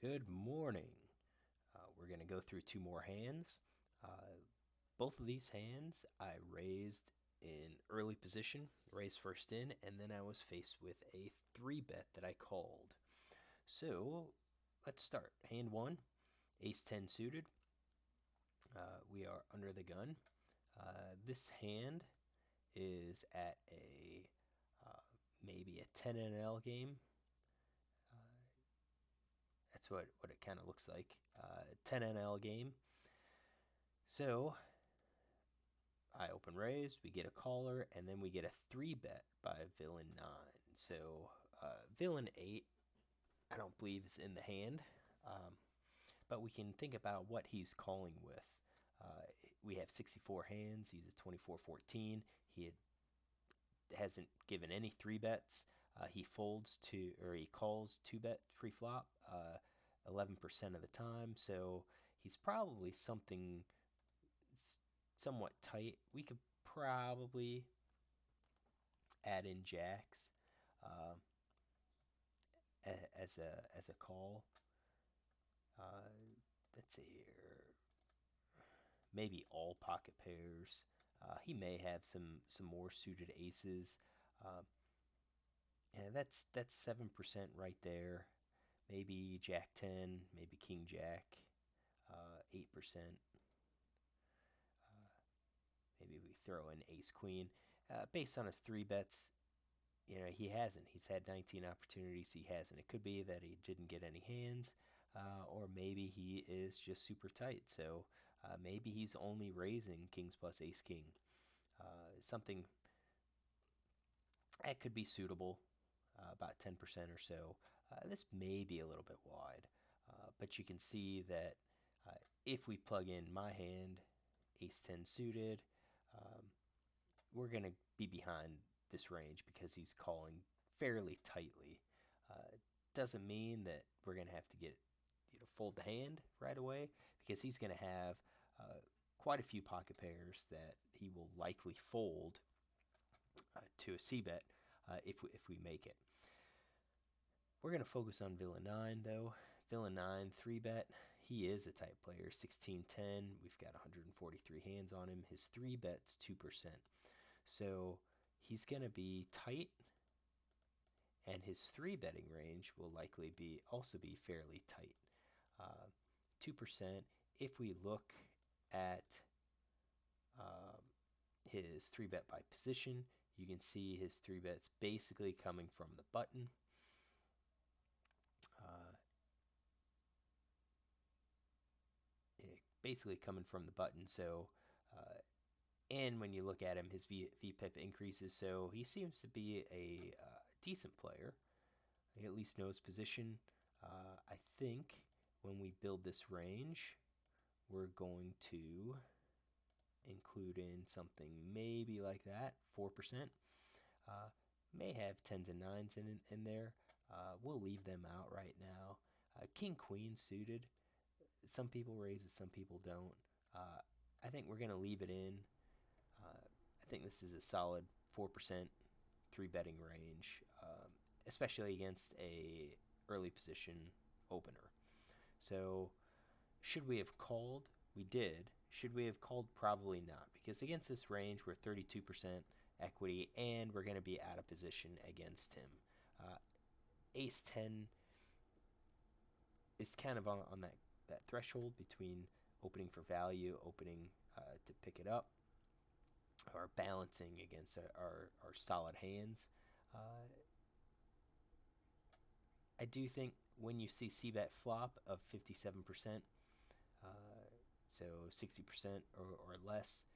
Good morning. We're going to go through two more hands. Both of these hands I raised in early position, raised first in, and then I was faced with a 3-bet that I called. So let's start. Hand one, ace 10 suited. We are under the gun. This hand is at a maybe a 10 NL game. That's what it kind of looks like. 10 NL game. So I open raised, we get a caller, and then we get a 3-bet by villain 9. So villain 8, I don't believe is in the hand, but we can think about what he's calling with. We have 64 hands. He's a 24-14. Hasn't given any 3-bets. He folds to, or he calls 2-bet pre-flop 11% of the time. So he's probably something somewhat tight. We could probably add in jacks uh, as a call. Uh, let's see here. Maybe all pocket pairs. He may have some more suited aces. Uh, and that's 7% right there. Maybe Jack 10, maybe King Jack, 8%. Maybe we throw in Ace Queen. Based on his 3 bets, he hasn't. He's had 19 opportunities. He hasn't. It could be that he didn't get any hands, or maybe he is just super tight. So maybe he's only raising kings plus ace king. Something that could be suitable, about 10% or so. This may be a little bit wide, but you can see that if we plug in my hand, ace 10 suited, we're going to be behind this range because he's calling fairly tightly. Doesn't mean that we're going to have to get fold the hand right away, because he's going to have quite a few pocket pairs that he will likely fold to a c-bet if we make it. We're going to focus on villain 9 though. Villain 9 3-bet. He is a type player, 16-10. We've got 143 hands on him. His 3-bet's 2%. So he's going to be tight, and his 3-betting range will likely also be fairly tight. 2%. If we look at his 3-bet by position, you can see his 3-bet's basically coming from the button. Basically coming from the button. So, and when you look at him, his VPIP increases. So he seems to be a decent player. He at least knows position. I think when we build this range, we're going to include in something maybe like that, 4%. May have 10s and 9s in there. We'll leave them out right now. King Queen suited. Some people raise it, some people don't. I think we're going to leave it in. I think this is a solid 4% 3-betting range, especially against a early position opener. So should we have called? We did. Should we have called? Probably not, because against this range we're 32% equity, and we're going to be out of position against him. Ace 10 is kind of on that threshold between opening for value, opening to pick it up, or balancing against our solid hands. I do think when you see c-bet flop of 57%, so 60% or less,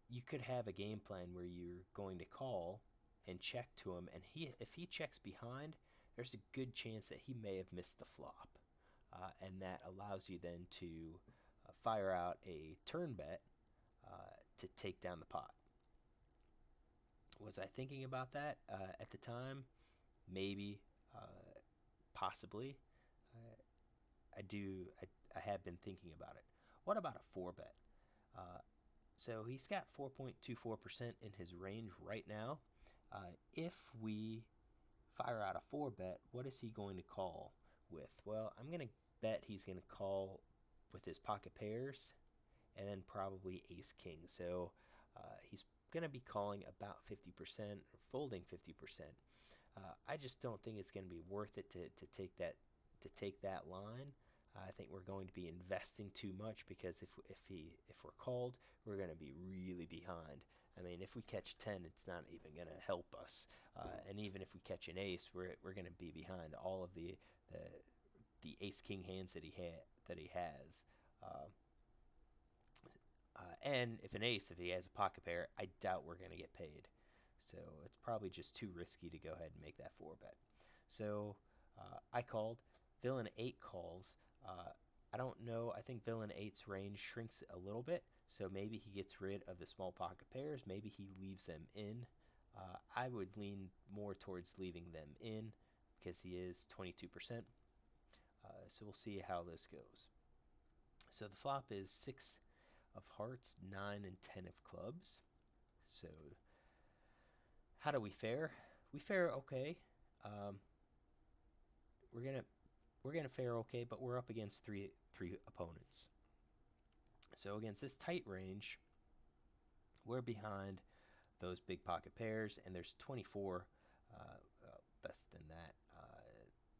you could have a game plan where you're going to call and check to him, and if he checks behind, there's a good chance that he may have missed the flop, and that allows you then to fire out a turn bet to take down the pot. Was I thinking about that at the time? Maybe, possibly. I have been thinking about it. What about a 4-bet? So he's got 4.24% in his range right now. If we fire out a 4-bet, what is he going to call? with? Well, I'm going to bet he's going to call with his pocket pairs and then probably ace king. So he's going to be calling about 50%, folding 50%. I just don't think it's going to be worth it to take that line. I think we're going to be investing too much because if we're called, we're going to be really behind. I mean, if we catch 10, it's not even going to help us. And even if we catch an ace, we're going to be behind all of the ace king hands that he has. And if he has a pocket pair, I doubt we're going to get paid. So it's probably just too risky to go ahead and make that 4-bet. So I called. Villain 8 calls. I don't know. I think Villain 8's range shrinks a little bit. So maybe he gets rid of the small pocket pairs. Maybe he leaves them in. I would lean more towards leaving them in because he is 22%. So we'll see how this goes. So the flop is 6 of hearts, 9 and 10 of clubs. So how do we fare? We fare okay. We're gonna fare okay, but we're up against three opponents. So against this tight range, we're behind those big pocket pairs, and there's 24, less than that,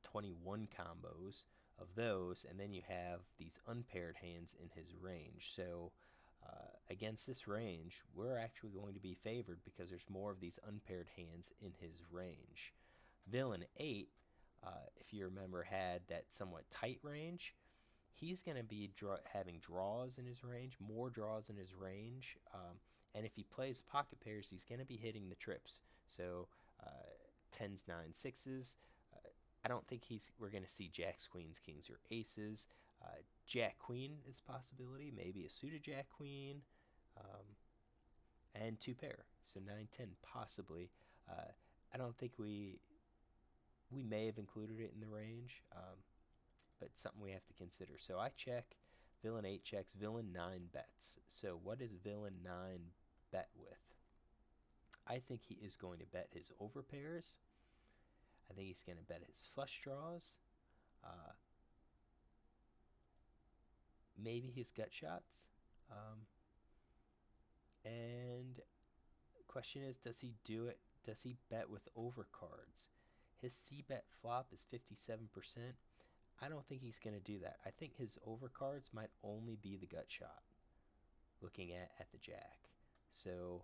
21 combos of those, and then you have these unpaired hands in his range. So against this range, we're actually going to be favored because there's more of these unpaired hands in his range. Villain 8, if you remember, had that somewhat tight range. He's going to be having draws in his range, more draws in his range. And if he plays pocket pairs, he's going to be hitting the trips. So 10s, 9s, 6s. I don't think we're going to see jacks, queens, kings, or aces. Jack, queen is a possibility. Maybe a suited jack, queen. And 2 pair. So 9, 10 possibly. I don't think we may have included it in the range. But something we have to consider. So I check. Villain 8 checks. Villain 9 bets. So what does Villain 9 bet with? I think he is going to bet his overpairs. I think he's going to bet his flush draws. Maybe his gut shots. And the question is, does he do it? Does he bet with overcards? His C-bet flop is 57%. I don't think he's going to do that. I think his overcards might only be the gut shot, looking at the jack. So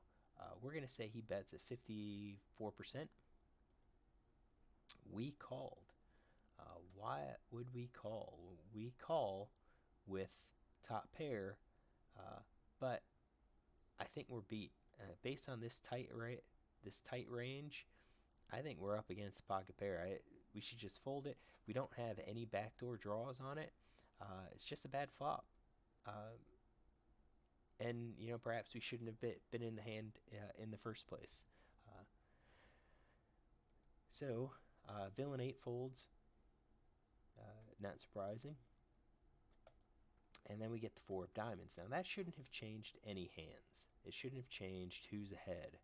we're going to say he bets at 54%. We called. Why would we call? We call with top pair, but I think we're beat. Based on this tight range, I think we're up against the pocket pair. We should just fold it. We don't have any backdoor draws on it. It's just a bad flop. And, perhaps we shouldn't have been in the hand in the first place. So, Villain 8 folds. Not surprising. And then we get the 4 of diamonds. Now, that shouldn't have changed any hands. It shouldn't have changed who's ahead.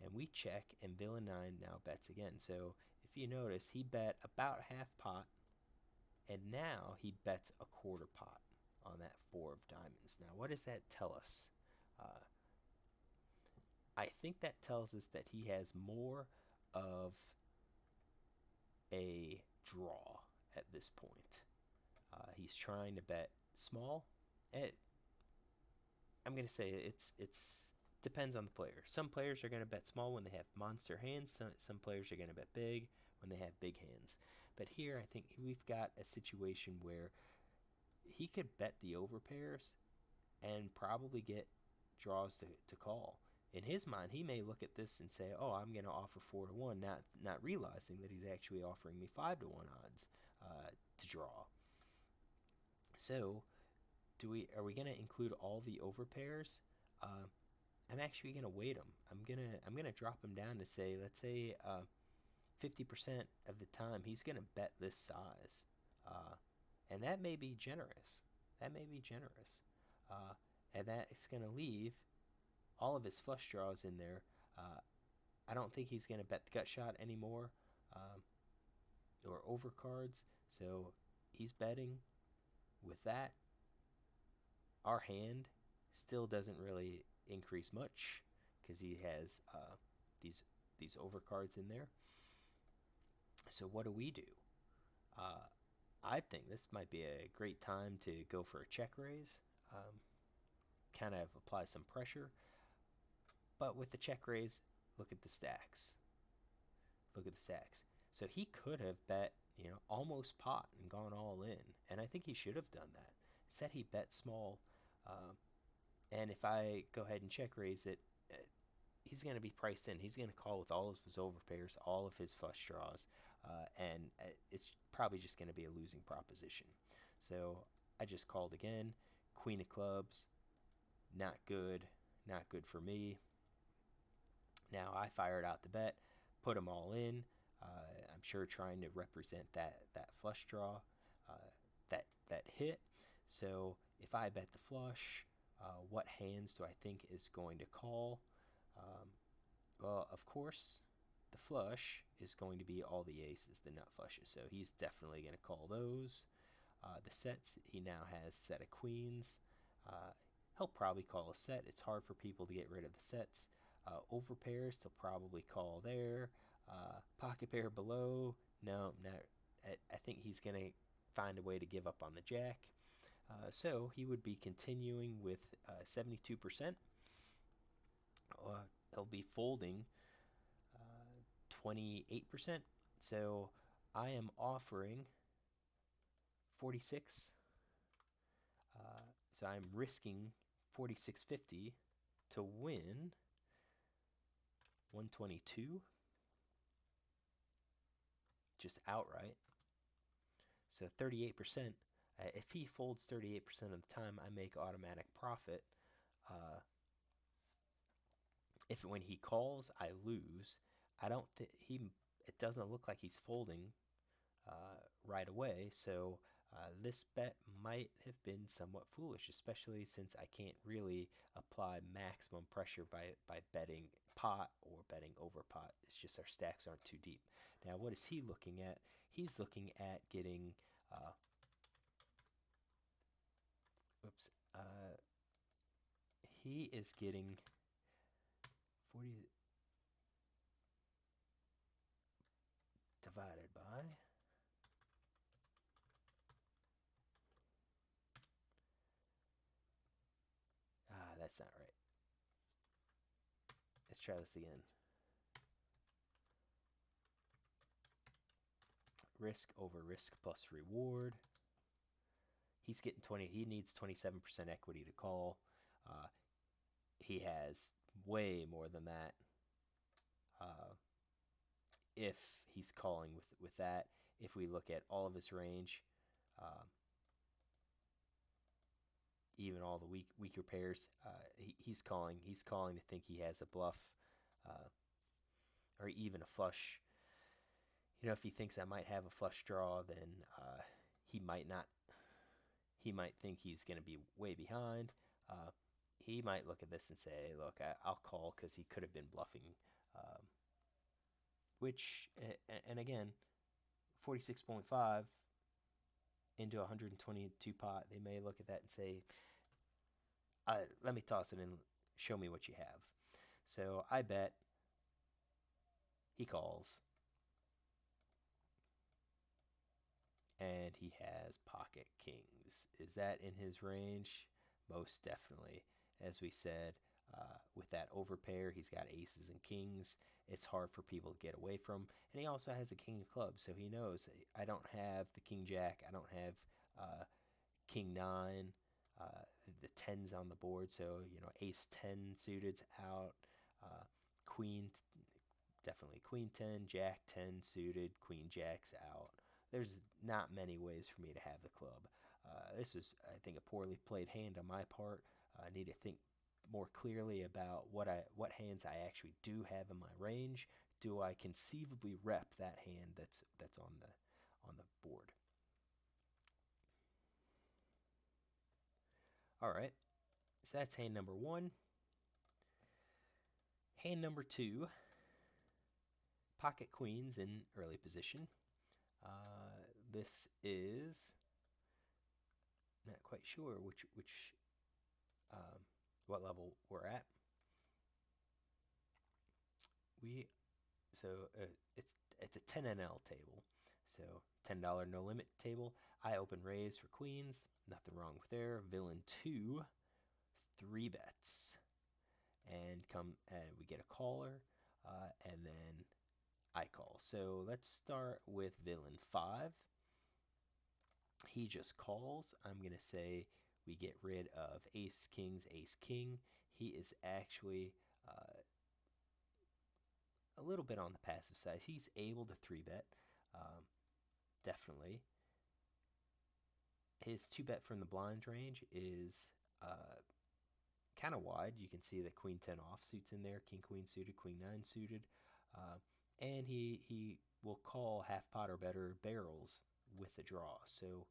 And we check, and Villain 9 now bets again. So, if you notice, he bet about half pot, and now he bets a quarter pot on that 4 of diamonds. Now, what does that tell us? I think that tells us that he has more of a draw at this point. He's trying to bet small. I'm going to say it's depends on the player. Some players are going to bet small when they have monster hands. Some players are going to bet big when they have big hands. But here, I think we've got a situation where he could bet the overpairs and probably get draws to call. In his mind, he may look at this and say, "Oh, I'm going to offer 4-1," not realizing that he's actually offering me 5-1 odds to draw. So, are we going to include all the overpairs? I'm actually going to weight him. I'm gonna drop him down to say, let's say 50% of the time he's going to bet this size, and that may be generous. And that is going to leave all of his flush draws in there. I don't think he's going to bet the gut shot anymore. or overcards. So he's betting with that. Our hand still doesn't really increase much because he has these these overcards in there. So what do we do? Uh, I think this might be a great time to go for a check raise, kind of apply some pressure. But with the check raise, look at the stacks. Look at the stacks. So he could have bet, almost pot and gone all in, and I think he should have done that. Instead, he bet small, and if I go ahead and check raise it, he's going to be priced in. He's going to call with all of his overpairs, all of his flush draws, and it's probably just going to be a losing proposition. So I just called again. Queen of clubs, not good, not good for me. Now I fired out the bet, put them all in. I'm sure trying to represent that flush draw, that hit. So if I bet the flush, what hands do I think is going to call? Well, of course, the flush is going to be all the aces, the nut flushes. So he's definitely going to call those. The sets, he now has set of queens. He'll probably call a set. It's hard for people to get rid of the sets. Over pairs, he'll probably call there. Pocket pair below, no. I think he's going to find a way to give up on the jack. So he would be continuing with 72%. He'll be folding 28%. So I am offering 46. So I'm risking 46.50 to win 122 just outright. So 38%. If he folds 38% of the time, I make automatic profit. If when he calls, I lose. I don't think it doesn't look like he's folding right away. So this bet might have been somewhat foolish, especially since I can't really apply maximum pressure by betting pot or betting over pot. It's just our stacks aren't too deep. Now, what is he looking at? He's looking at getting. He is getting 40 divided by. That's not right. Let's try this again. Risk over risk plus reward. He's getting 20. He needs 27% equity to call. He has way more than that. If he's calling with that, if we look at all of his range, even all the weaker pairs, he's calling. He's calling to think he has a bluff, or even a flush. If he thinks I might have a flush draw, then he might not. He might think he's going to be way behind. He might look at this and say, look, I'll call because he could have been bluffing. Which, and again, 46.5 into 122 pot, they may look at that and say, let me toss it in, show me what you have. So I bet he calls. And he has pocket kings. Is that in his range? Most definitely. As we said, with that overpair, he's got aces and kings. It's hard for people to get away from. And he also has a king of clubs, so he knows I don't have the king jack. I don't have king nine. The tens on the board, so ace 10 suited's out. Queen, definitely queen 10, jack 10 suited, queen jack's out. There's not many ways for me to have the club. This was, I think, a poorly played hand on my part. I need to think more clearly about what hands I actually do have in my range. Do I conceivably rep that hand that's on the board? All right, so that's hand number one. Hand number two, pocket queens in early position. This is not quite sure which um, what level we're at. We so it's a 10 NL table, so $10 no limit table. I open raise for queens, nothing wrong with there. Villain 2, 3 bets, and we get a caller, and then I call. So let's start with villain 5. He just calls. I'm gonna say we get rid of ace kings, ace king. He is actually a little bit on the passive side. He's able to 3 bet, definitely. His 2 bet from the blinds range is kind of wide. You can see that queen 10 offsuits in there, king queen suited, queen 9 suited, and he will call half pot or better barrels with the draw. So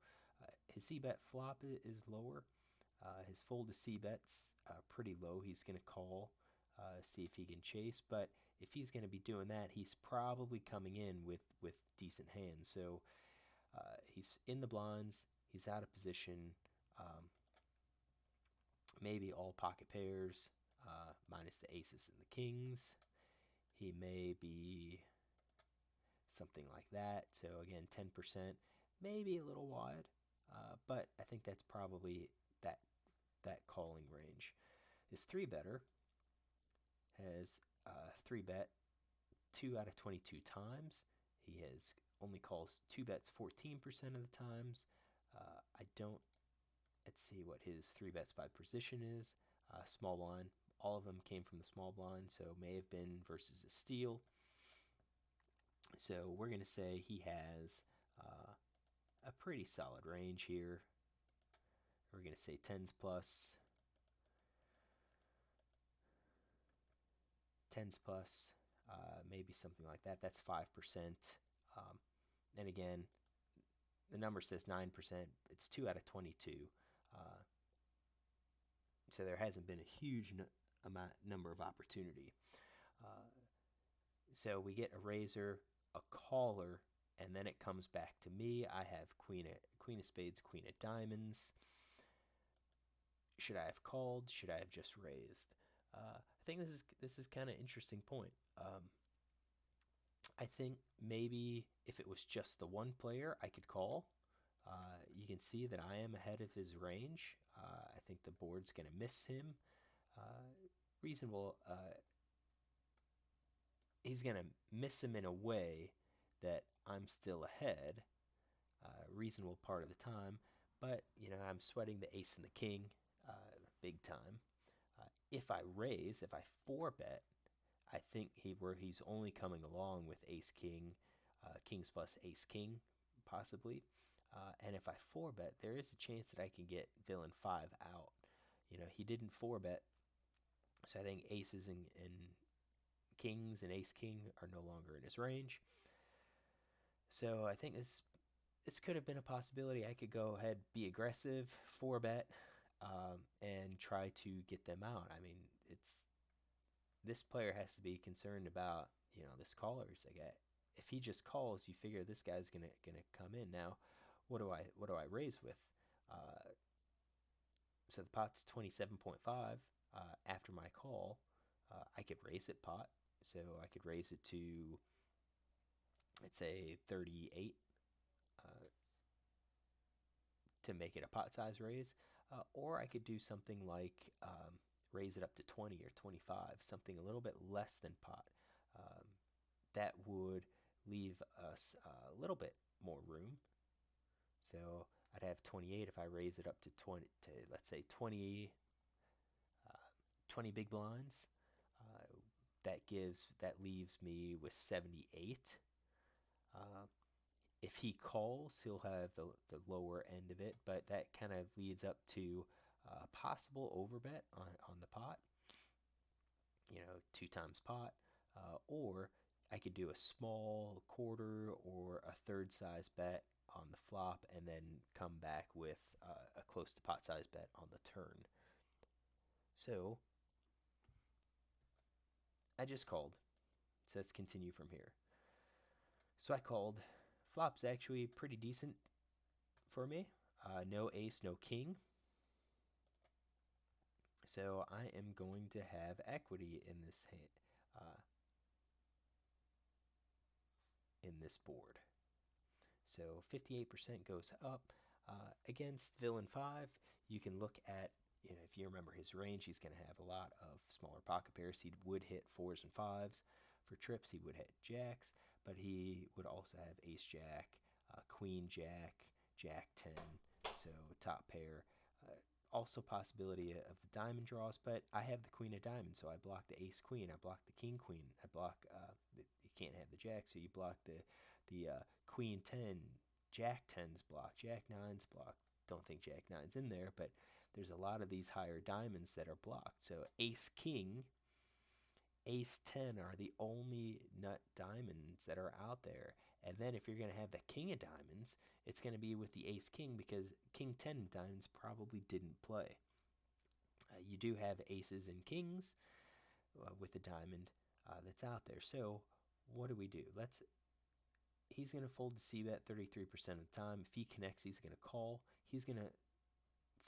his c bet flop is lower. His fold to c bet's pretty low. He's going to call, see if he can chase, but if he's going to be doing that, he's probably coming in with decent hands. So he's in the blinds. He's out of position. Maybe all pocket pairs, minus the aces and the kings. He may be something like that. So again, 10%, maybe a little wide, but I think that's probably that calling range. His 3 better has 3 bet 2 out of 22 times. He has only calls 2 bets 14% of the times. I don't. Let's see what his 3 bets by position is. Small blind. All of them came from the small blind, so may have been versus a steal. So we're going to say he has a pretty solid range here. We're going to say tens plus. Tens plus, maybe something like that. That's 5%. And again, the number says 9%. It's 2 out of 22. So there hasn't been a huge number of opportunity. So we get a raiser, a caller, and then it comes back to me. I have queen of spades, queen of diamonds. Should I have called? Should I have just raised? I think this is kind of interesting point. I think maybe if it was just the one player, I could call. You can see that I am ahead of his range. I think the board's going to miss him. Reasonable. He's going to miss him in a way that I'm still ahead. Reasonable part of the time. But, I'm sweating the ace and the king big time. If I raise, if I 4-bet, I think he's only coming along with ace king, kings plus ace king, possibly. And if I 4-bet, there is a chance that I can get villain 5 out. He didn't 4-bet, so I think aces and kings and ace king are no longer in his range. So I think this could have been a possibility. I could go ahead, be aggressive, 4-bet, and try to get them out. I mean, this player has to be concerned about this caller. He's like, if he just calls, you figure this guy's gonna come in. Now, what do I raise with? So the pot's 27.5. After my call, I could raise it pot. So I could raise it to, let's say, 38 to make it a pot size raise. Or I could do something like raise it up to 20 or 25, something a little bit less than pot. That would leave us a little bit more room. So I'd have 28 if I raise it up to 20, to let's say 20 big blinds. That leaves me with 78. If he calls, he'll have the lower end of it, but that kind of leads up to a possible overbet on the pot. 2 times pot, or I could do a small quarter or a third size bet on the flop and then come back with a close to pot size bet on the turn. So I just called. So let's continue from here. So I called Flop's actually pretty decent for me. No ace, no king. So I am going to have equity in this board. So 58% goes up. Against villain 5, you can look at, if you remember his range, he's going to have a lot of smaller pocket pairs. He would hit 4s and 5s. For trips, he would hit jacks, but he would also have ace jack, queen jack, jack 10, so top pair. Also possibility of the diamond draws, but I have the queen of diamonds, so I block the ace queen, I block the king queen, I block, you can't have the jack, so you block the queen 10, jack 10's block, jack 9's block. Don't think jack 9's in there, but there's a lot of these higher diamonds that are blocked. So ace king, ace 10 are the only nut diamonds that are out there. And then if you're going to have the king of diamonds, it's going to be with the ace king, because king 10 diamonds probably didn't play. You do have aces and kings with the diamond that's out there. So what do we do? He's going to fold the c-bet 33% of the time. If he connects, he's going to call. He's going to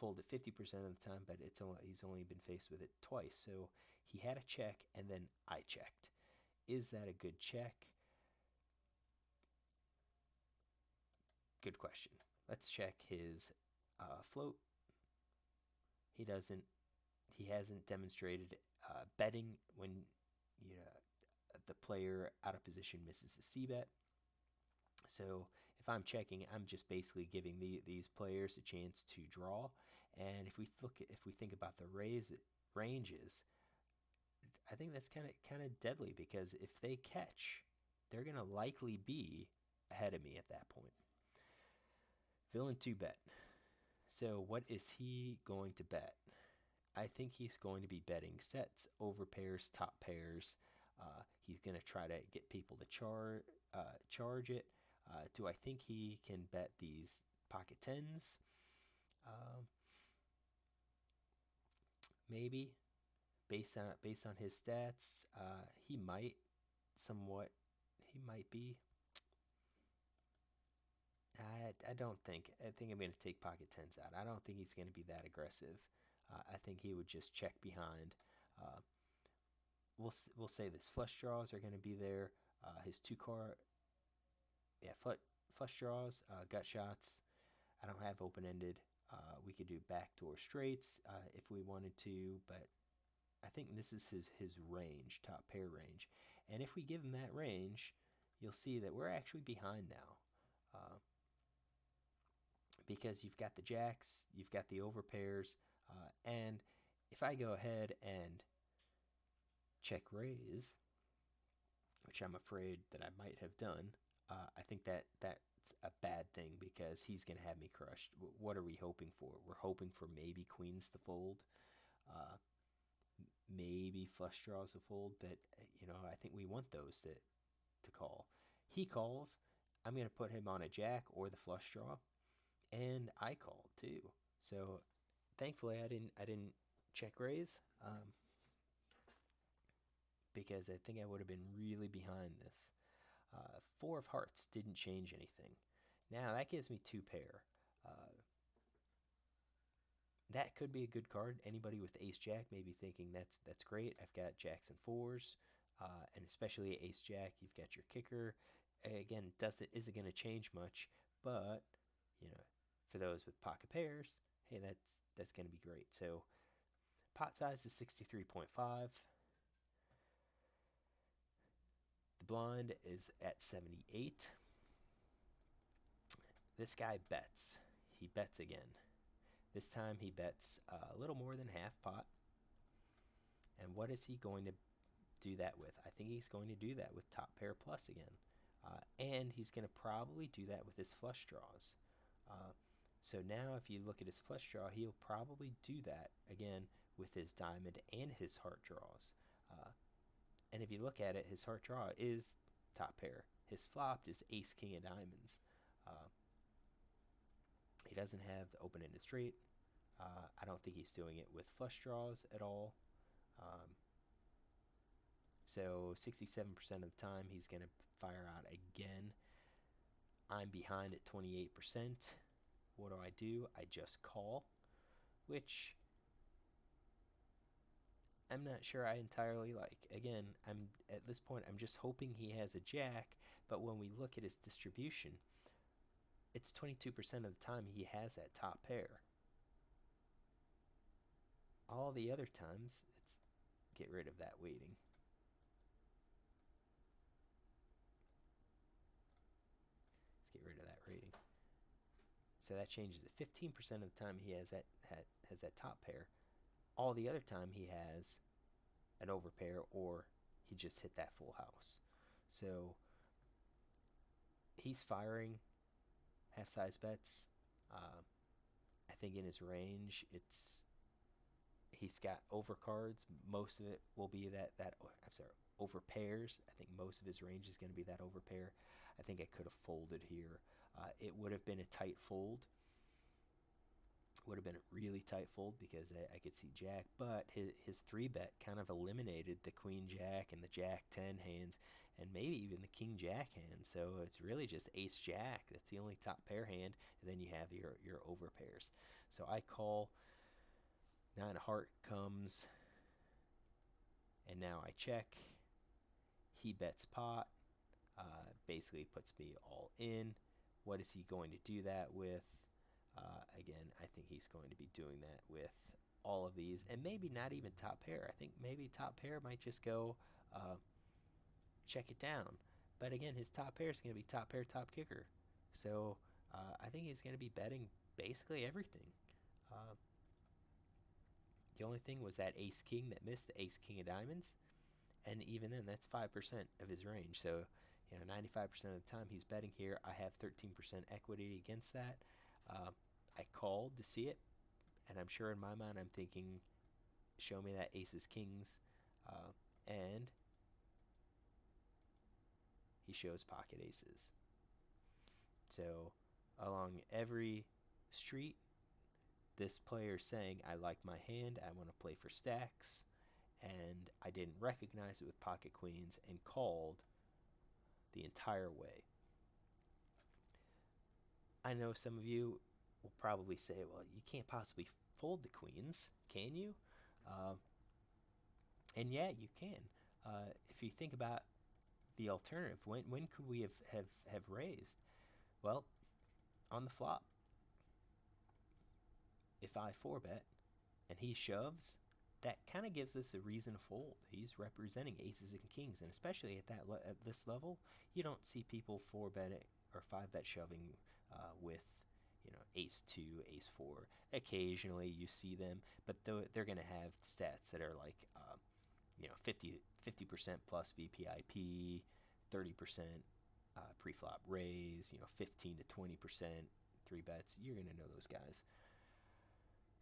fold it 50% of the time, but he's only been faced with it twice. So he had a check, and then I checked. Is that a good check? Good question. Let's check his float. He hasn't demonstrated betting when the player out of position misses the c-bet. So if I'm checking, I'm just basically giving these players a chance to draw. And if we think about the ranges, I think that's kind of deadly, because if they catch, they're going to likely be ahead of me at that point. Villain 2 bet. So what is he going to bet? I think he's going to be betting sets, over pairs, top pairs. He's going to try to get people to charge it. Do I think he can bet these pocket 10s? Maybe. Based on his stats, he might somewhat. He might be. I don't think. I think I'm going to take pocket 10s out. I don't think he's going to be that aggressive. I think he would just check behind. We'll say this: flush draws are going to be there. His flush draws, gut shots. I don't have open ended. We could do backdoor straights if we wanted to, but I think this is his range, top pair range. And if we give him that range, you'll see that we're actually behind now. Because you've got the jacks, you've got the over pairs, and if I go ahead and check raise, which I'm afraid that I might have done, I think that's a bad thing, because he's going to have me crushed. What are we hoping for? We're hoping for maybe queens to fold, maybe flush draws to fold, but I think we want those to call. He calls. I'm going to put him on a jack or the flush draw, and I called too. So thankfully I didn't check raise, because I think I would have been really behind this. 4 of hearts didn't change anything. Now that gives me 2 pair. That could be a good card. Anybody with ace jack may be thinking that's great. I've got jacks and 4s, and especially ace jack. You've got your kicker. Again, isn't going to change much, but for those with pocket pairs, hey, that's going to be great. So pot size is 63.5. The blind is at 78. This guy bets. He bets again. This time he bets a little more than half pot. And what is he going to do that with? I think he's going to do that with top pair plus again. And he's going to probably do that with his flush draws. So now if you look at his flush draw, he'll probably do that again with his diamond and his heart draws. And if you look at it, his heart draw is top pair. His flopped is ace king of diamonds. He doesn't have the open-ended straight. I don't think he's doing it with flush draws at all. So 67% of the time he's going to fire out again. I'm behind at 28%. What do? I just call, which I'm not sure I entirely like. Again, I'm at this point I'm just hoping he has a jack, but when we look at his distribution, it's 22% of the time he has that top pair. All the other times, it's get rid of that weighting. Let's get rid of that rating. So that changes it. 15% of the time he has that top pair. All the other time he has an overpair or he just hit that full house. So he's firing half-size bets. I think in his range, he's got overcards. Most of it will be over pairs. I think most of his range is going to be that over pair. I think I could have folded here. It would have been a tight fold. Would have been a really tight fold because I could see jack, but his 3-bet kind of eliminated the queen jack and the jack 10 hands and maybe even the king jack hand. So it's really just ace jack. That's the only top pair hand, and then you have your over pairs. So I call. 9 of heart comes, and now I check. He bets pot, basically puts me all in. What is he going to do that with? Again, I think he's going to be doing that with all of these, and maybe not even top pair. I think maybe top pair might just go check it down. But again, his top pair is going to be top pair, top kicker. So I think he's going to be betting basically everything. The only thing was that ace king that missed, the ace king of diamonds, and even then, that's 5% of his range. So 95% of the time he's betting here. I have 13% equity against that. I called to see it, and I'm sure in my mind I'm thinking, show me that aces kings, and he shows pocket aces. So along every street, this player saying, I like my hand, I want to play for stacks, and I didn't recognize it with pocket queens and called the entire way. I know some of you will probably say, well, you can't possibly fold the queens, can you? And yeah, you can. If you think about the alternative, when could we have raised? Well, on the flop. If I 4-bet and he shoves, that kind of gives us a reason to fold. He's representing aces and kings, and especially at this level, you don't see people 4-betting or 5-bet shoving with ace 2, ace 4. Occasionally you see them, but they're going to have stats that are like 50% plus VPIP, 30% pre-flop raise, 15 to 20% 3-bets. You're going to know those guys.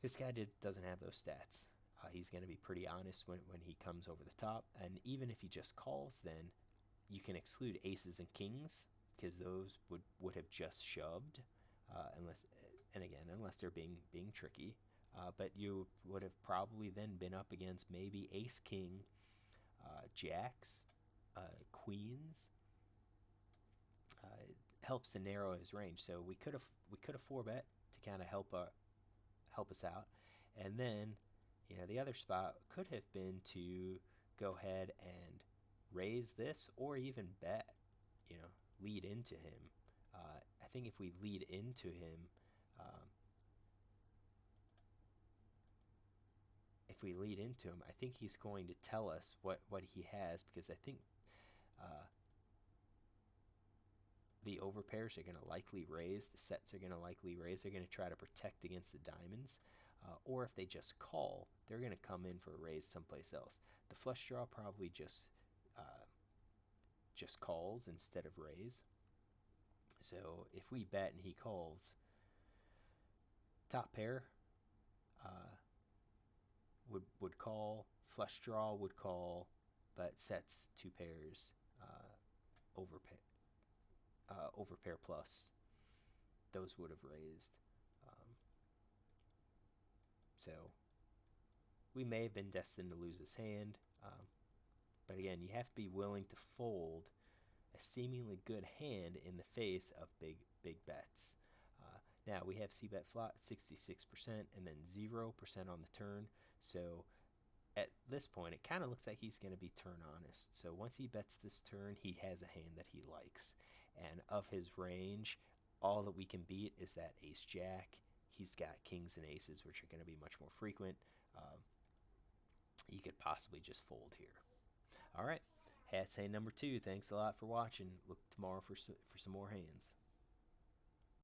This guy doesn't have those stats. He's going to be pretty honest when he comes over the top. And even if he just calls, then you can exclude aces and kings because those would have just shoved, unless they're being tricky. But you would have probably then been up against maybe ace king, jacks, queens. It helps to narrow his range. So we could have 4-bet to kind of help us out, and then the other spot could have been to go ahead and raise this or even bet, lead into him. I think if we lead into him, I think he's going to tell us what he has, because I think the overpairs are going to likely raise, the sets are going to likely raise. They're going to try to protect against the diamonds, or if they just call, they're going to come in for a raise someplace else. The flush draw probably just calls instead of raise. So if we bet and he calls, top pair would call, flush draw would call, but sets 2 pairs overpair plus, those would have raised. So we may have been destined to lose his hand, but again, you have to be willing to fold a seemingly good hand in the face of big bets. Now we have c-bet flop 66% and then 0% on the turn. So at this point, it kind of looks like he's going to be turn honest. So once he bets this turn, he has a hand that he likes. And of his range, all that we can beat is that ace jack. He's got kings and aces, which are going to be much more frequent. You could possibly just fold here. All right, Hat's hand number 2. Thanks a lot for watching. Look tomorrow for some more hands.